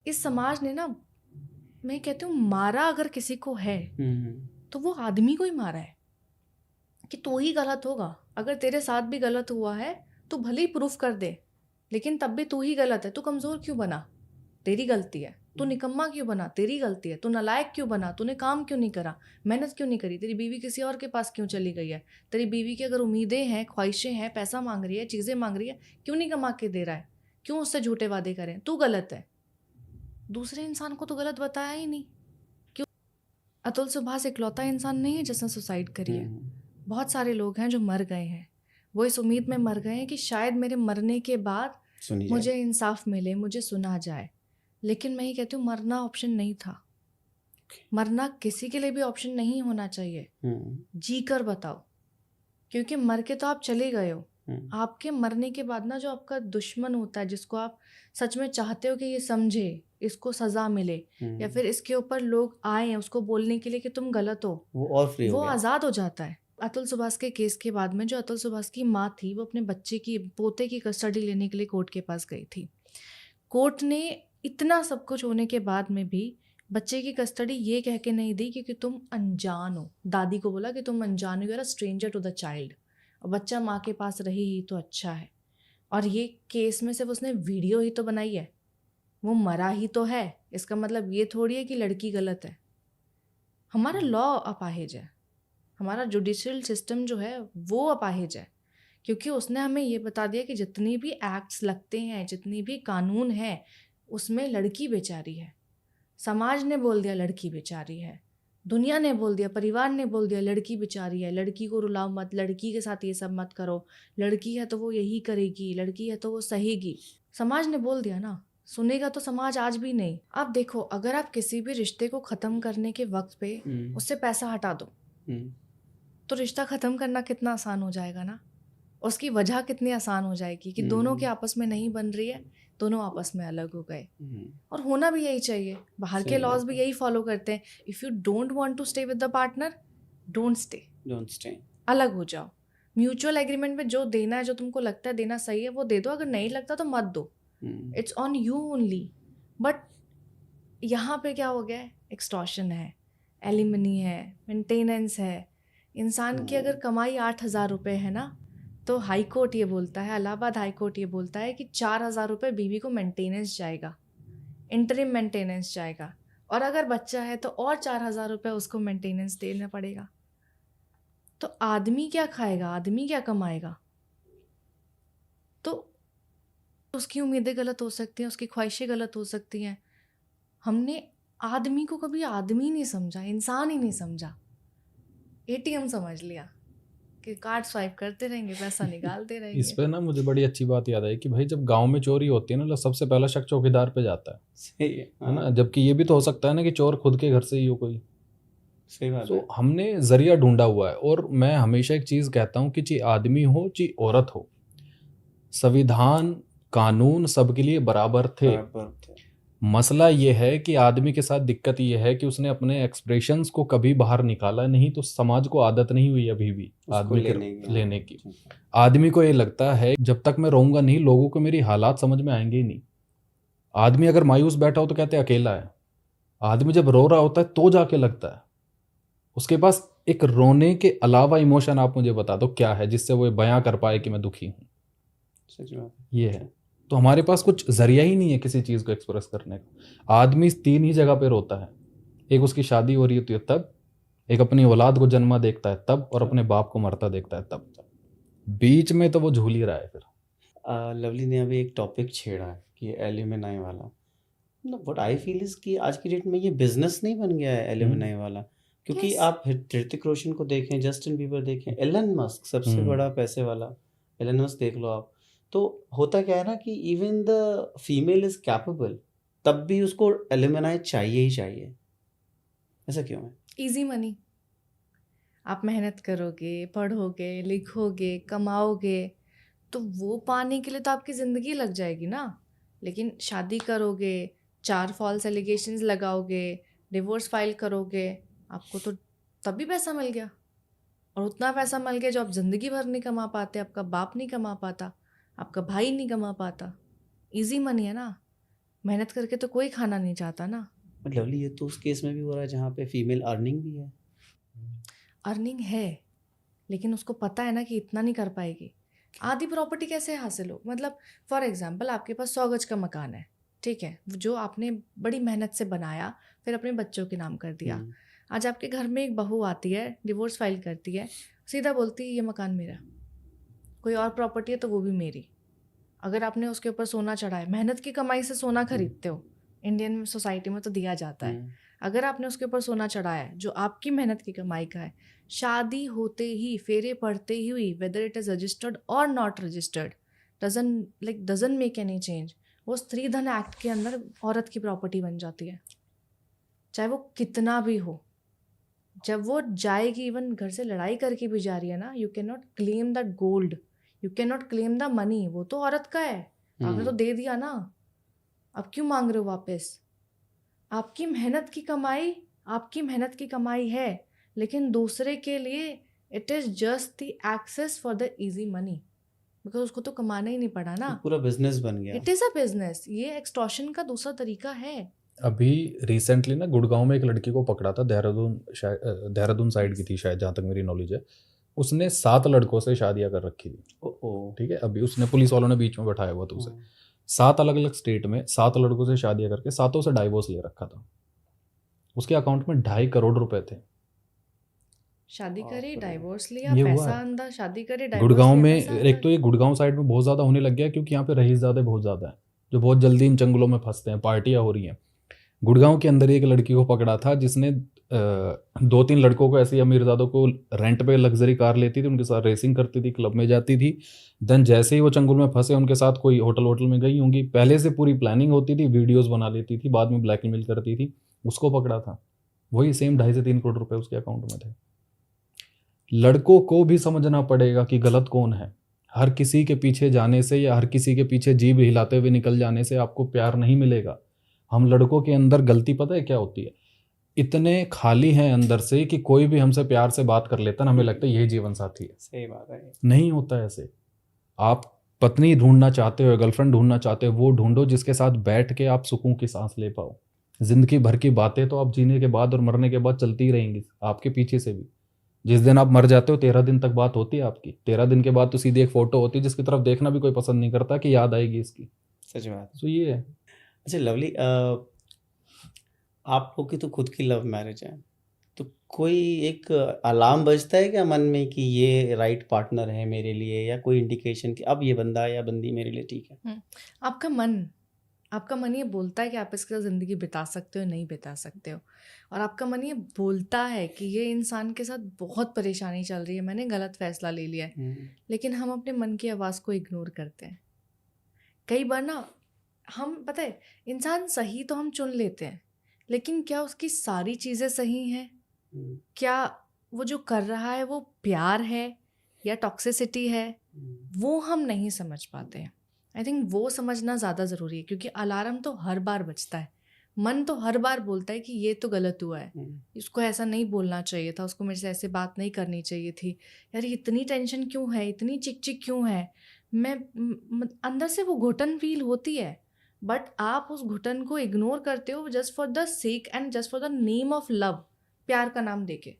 इस समाज ने ना, मैं कहती हूँ, मारा अगर किसी को है हम्म, तो वो आदमी को ही मारा है कि तो ही गलत होगा। अगर तेरे साथ भी गलत हुआ है तो भले ही प्रूफ कर दे, लेकिन तब भी तू ही गलत है। तू कमजोर क्यों बना? तेरी गलती है। तू निकम्मा क्यों बना? तेरी गलती है। तू नालायक क्यों बना? तूने काम क्यों नहीं करा? मेहनत क्यों नहीं करी? तेरी बीवी किसी और के पास क्यों चली गई है? तेरी बीवी की अगर उम्मीदें हैं, ख्वाहिशें हैं, पैसा मांग रही है, चीजें मांग रही है, क्यों नहीं कमा के दे रहा है? क्यों उससे झूठे वादे करें? तू गलत है। दूसरे इंसान को तो गलत बताया ही नहीं। क्यों? अतुल सुभाष इकलौता इंसान नहीं है जिसने सुसाइड करी है। हम्म, बहुत सारे लोग हैं जो मर गए हैं। वो इस उम्मीद में मर गए हैं कि शायद मेरे मरने के बाद सुनी जाए। मुझे इंसाफ मिले, मुझे सुना जाए। लेकिन मैं ही कहती हूँ, मरना ऑप्शन नहीं था। मरना किसी के लिए भी ऑप्शन नहीं होना चाहिए। जी कर बताओ। क्योंकि मर के तो आप चले गए हो। आपके मरने के बाद ना, जो आपका दुश्मन होता है, जिसको आप सच में चाहते हो कि ये समझे, इसको सजा मिले, या फिर इसके ऊपर लोग आए उसको बोलने के लिए कि तुम गलत हो, वो और फ्री हो वो गया। आज़ाद हो जाता है। अतुल सुभाष के केस के बाद में, जो अतुल सुभाष की माँ थी, वो अपने बच्चे की, पोते की कस्टडी लेने के लिए कोर्ट के पास गई थी। कोर्ट ने इतना सब कुछ होने के बाद में भी बच्चे की कस्टडी ये कह के नहीं दी क्योंकि तुम अनजान हो। दादी को बोला कि तुम अनजान हो, you are a stranger to the child, और बच्चा माँ के पास रही ही तो अच्छा है। और ये केस में सिर्फ उसने वीडियो ही तो बनाई है, वो मरा ही तो है। इसका मतलब ये थोड़ी है कि लड़की गलत है। हमारा लॉ अपाहिज है, हमारा जुडिशियल सिस्टम जो है वो अपाहिज है, क्योंकि उसने हमें ये बता दिया कि जितनी भी एक्ट्स लगते हैं, जितनी भी कानून है, उसमें लड़की बेचारी है। समाज ने बोल दिया लड़की बेचारी है, दुनिया ने बोल दिया, परिवार ने बोल दिया लड़की बेचारी है, लड़की को रुलाओ मत, लड़की के साथ ये सब मत करो, लड़की है तो वो यही करेगी, लड़की है तो वो सहेगी। समाज ने बोल दिया ना, सुनेगा तो समाज आज भी नहीं। आप देखो, अगर आप किसी भी रिश्ते को ख़त्म करने के वक्त पे उससे पैसा हटा दो तो रिश्ता ख़त्म करना कितना आसान हो जाएगा ना। उसकी वजह कितनी आसान हो जाएगी कि दोनों के आपस में नहीं बन रही है, दोनों आपस में अलग हो गए। और होना भी यही चाहिए। बाहर के लॉज भी यही फॉलो करते हैं। If you don't want to stay with the partner, don't stay, don't stay. अलग हो जाओ। म्यूचुअल एग्रीमेंट में जो देना है, जो तुमको लगता है देना सही है, वो दे दो। अगर नहीं लगता तो मत दो, it's on you only. But यहाँ पे क्या हो गया है? एक्सटॉर्शन है, एलिमनी है, मेंटेनेंस है। इंसान की अगर कमाई 8,000 रुपये है ना, तो हाई कोर्ट ये बोलता है, इलाहाबाद हाई कोर्ट ये बोलता है कि 4,000 रुपये बीवी को मेंटेनेंस जाएगा, इंटरिम मेंटेनेंस जाएगा। और अगर बच्चा है तो और 4,000 रुपये उसको मेंटेनेंस देना पड़ेगा। तो आदमी क्या खाएगा? आदमी क्या कमाएगा? तो उसकी उम्मीदें गलत हो सकती हैं, उसकी ख्वाहिशें गलत हो सकती हैं। हमने आदमी को कभी आदमी नहीं समझा, इंसान ही नहीं समझा। एटीएम समझ लिया कि कार्ड स्वाइप करते रहेंगे, पैसा निकालते इस रहेंगे। पे ना मुझे बड़ी अच्छी बात याद आई कि भाई जब गांव में चोरी होती है ना, सबसे पहला शक चौकीदार पे जाता है। सही है। है ना? जबकि ये भी तो हो सकता है ना कि चोर खुद के घर से ही हो कोई। सही बात है। तो हमने जरिया ढूंढा हुआ है। और मैं हमेशा एक चीज कहता हूँ कि चाहे आदमी हो चाहे औरत हो, संविधान कानून सबके लिए बराबर थे। बराबर थे। मसला ये है कि आदमी के साथ दिक्कत ये है कि उसने अपने एक्सप्रेशंस को कभी बाहर निकाला नहीं, तो समाज को आदत नहीं हुई अभी भी उसको आदमी के लेने लेने की। आदमी को ये लगता है जब तक मैं रहूंगा नहीं, लोगों को मेरी हालात समझ में आएंगे ही नहीं। आदमी अगर मायूस बैठा हो तो कहते हैं अकेला है। आदमी जब रो रहा होता है तो जाके लगता है उसके पास एक रोने के अलावा इमोशन। आप मुझे बता दो क्या है जिससे वो बयां कर पाए कि मैं दुखी हूं। सच बात है। ये है। तो हमारे पास कुछ जरिया ही नहीं है किसी चीज को एक्सप्रेस करने का। आदमी 3 ही जगह पे रोता है। एक उसकी शादी हो रही होती है तब, एक अपनी औलाद को जन्मा देखता है तब, और अपने बाप को मरता देखता है तब। बीच में तो वो झूल ही रहा है फिर। लवली ने अभी एक टॉपिक छेड़ा है कि एल्यूमिनाई वाला। मतलब व्हाट आई फील इज कि आज की डेट में ये बिजनेस नहीं बन गया है एल्यूमिनाई वाला। क्योंकि Yes. आप ऋतिक रोशन को देखें, जस्टिन बीबर देखें, एलन मस्क सबसे बड़ा पैसे वाला, एलन मस्क देख लो आप। तो होता क्या है ना कि even the female is capable, तब भी उसको एल्यूमिनाई चाहिए ही चाहिए। ऐसा क्यों है? Easy money. आप मेहनत करोगे, पढ़ोगे, लिखोगे, कमाओगे, तो वो पाने के लिए तो आपकी ज़िंदगी लग जाएगी ना। लेकिन शादी करोगे, 4 फॉल्स एलिगेशंस लगाओगे, डिवोर्स फाइल करोगे, आपको तो तभी पैसा मिल गया। और उतना पैसा मिल गया जो आप ज़िंदगी भर नहीं कमा पाते, आपका बाप नहीं कमा पाता, आपका भाई नहीं कमा पाता। इजी मनी है ना। मेहनत करके तो कोई खाना नहीं चाहता ना। बट लवली, ये तो उस केस में भी हो रहा है जहाँ पे फीमेल अर्निंग भी है। अर्निंग है, लेकिन उसको पता है ना कि इतना नहीं कर पाएगी। आधी प्रॉपर्टी कैसे हासिल हो, मतलब फॉर एग्जांपल आपके पास 100 गज का मकान है, ठीक है, जो आपने बड़ी मेहनत से बनाया, फिर अपने बच्चों के नाम कर दिया। आज आपके घर में एक बहू आती है, डिवोर्स फाइल करती है, सीधा बोलती है ये मकान मेरा, कोई और प्रॉपर्टी है तो वो भी मेरी। अगर आपने उसके ऊपर सोना चढ़ाया, मेहनत की कमाई से सोना खरीदते हो, इंडियन सोसाइटी में तो दिया जाता है। अगर आपने उसके ऊपर सोना चढ़ाया है जो आपकी मेहनत की कमाई का है, शादी होते ही, फेरे पड़ते ही हुई, वेदर इट इज़ रजिस्टर्ड और not registered, doesn't make any change, वो स्त्री धन एक्ट के अंदर औरत की प्रॉपर्टी बन जाती है, चाहे वो कितना भी हो। जब वो जाएगी, इवन घर से लड़ाई करके भी जा रही है ना, you can not claim that gold, you can not claim the money, वो तो औरत का है, आपने तो दे दिया ना, अब क्यों मांग रहे हो वापस? आपकी मेहनत की कमाई है, लेकिन दूसरे के लिए it is just the access for the easy money, because उसको तो कमाना ही नहीं पड़ा ना, पूरा बिजनेस बन गया। It is a business. ये एक्सटॉर्शन का दूसरा तरीका है। अभी रिसेंटली ना गुड़गांव में एक लड़की को पकड़ा था, देहरादून साइड की थी शायद, जहाँ तक मेरी नॉलेज है। उसने 7 लड़कों से शादियां कर रखी थी, ठीक है। अभी उसने, पुलिस वालों ने बीच में बैठाया हुआ था उसे, 7 अलग अलग स्टेट में 7 लड़कों से शादियां करके 7 से डाइवोर्स ले रखा था। उसके अकाउंट में 2.5 करोड़ रुपए थे। शादी करी, डाइवोर्स लिया, ये हुआ पैसा है अंदर, शादी करी, डाइवोर्स गुड़गांव लिया, में। पैसा एक अंदर। तो ये गुड़गांव साइड में बहुत ज़्यादा होने लग गया है, क्योंकि यहाँ पे रईसज़ादे बहुत ज़्यादा है जो बहुत जल्दी इन जंगलों में फंसते हैं, पार्टियां हो रही हैं। गुड़गांव के अंदर एक लड़की को पकड़ा था जिसने 2-3 लड़कों को, ऐसे ही अमीरजादों को रेंट पे लग्जरी कार लेती थी, उनके साथ रेसिंग करती थी, क्लब में जाती थी। देन जैसे ही वो चंगुल में फंसे, उनके साथ कोई होटल में गई होंगी, पहले से पूरी प्लानिंग होती थी, वीडियोस बना लेती थी, बाद में ब्लैकमेल करती थी, उसको पकड़ा था। वही सेम 2.5 से 3 करोड़ रुपए उसके अकाउंट में थे। लड़कों को भी समझना पड़ेगा कि गलत कौन है। हर किसी के पीछे जाने से या हर किसी के पीछे जीभ हिलाते हुए निकल जाने से आपको प्यार नहीं मिलेगा। हम लड़कों के अंदर गलती पता है क्या होती है, इतने खाली हैं अंदर से कि कोई भी हमसे प्यार से बात कर लेता है, हमें लगता है यही जीवन साथी है। सही बात है। नहीं होता ऐसे। आप पत्नी ढूंढना चाहते हो, गर्लफ्रेंड ढूंढना चाहते हो, वो ढूंढो जिसके साथ बैठ के आप सुकून की सांस ले पाओ। जिंदगी भर की बातें तो आप जीने के बाद और मरने के बाद चलती ही रहेंगी, आपके पीछे से भी। जिस दिन आप मर जाते हो 13 दिन तक बात होती है आपकी, 13 दिन के बाद तो सीधी एक फोटो होती है जिसकी तरफ देखना भी कोई पसंद नहीं करता कि याद आएगी इसकी। सच बात। तो ये है। अच्छा लवली, आप लोग की तो खुद की लव मैरिज है, तो कोई एक अलार्म बजता है क्या मन में कि ये राइट पार्टनर है मेरे लिए, या कोई इंडिकेशन कि अब ये बंदा या बंदी मेरे लिए ठीक है? आपका मन ये बोलता है कि आप इसके साथ ज़िंदगी बिता सकते हो, नहीं बिता सकते हो, और आपका मन ये बोलता है कि ये इंसान के साथ बहुत परेशानी चल रही है, मैंने गलत फैसला ले लिया है, लेकिन हम अपने मन की आवाज़ को इग्नोर करते हैं। कई बार ना, हम, पता है, इंसान सही तो हम चुन लेते हैं, लेकिन क्या उसकी सारी चीज़ें सही हैं? क्या वो जो कर रहा है वो प्यार है या टॉक्सिसिटी है? वो हम नहीं समझ पाते हैं। आई थिंक वो समझना ज़्यादा ज़रूरी है, क्योंकि अलार्म तो हर बार बजता है, मन तो हर बार बोलता है कि ये तो गलत हुआ है, इसको ऐसा नहीं बोलना चाहिए था, उसको मेरे से ऐसे बात नहीं करनी चाहिए थी, यार इतनी टेंशन क्यों है, इतनी चिक चिक क्यों है, अंदर से वो घुटन फील होती है, बट आप उस घुटन को इग्नोर करते हो just for the sake and just for the name of love, प्यार का नाम देके।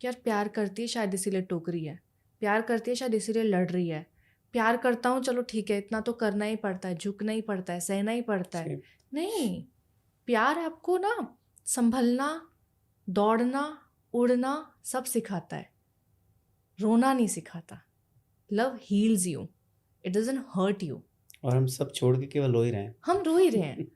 यार प्यार करती है शायद इसीलिए टोक रही है, प्यार करती है शायद इसीलिए लड़ रही है, प्यार करता हूँ चलो ठीक है, इतना तो करना ही पड़ता है, झुकना ही पड़ता है, सहना ही पड़ता है। नहीं, प्यार आपको ना संभलना, दौड़ना, उड़ना सब सिखाता है, रोना नहीं सिखाता। Love heals you, it doesn't hurt you. और हम सब छोड़ के केवल रो ही रहे हैं। हम रो ही रहे हैं,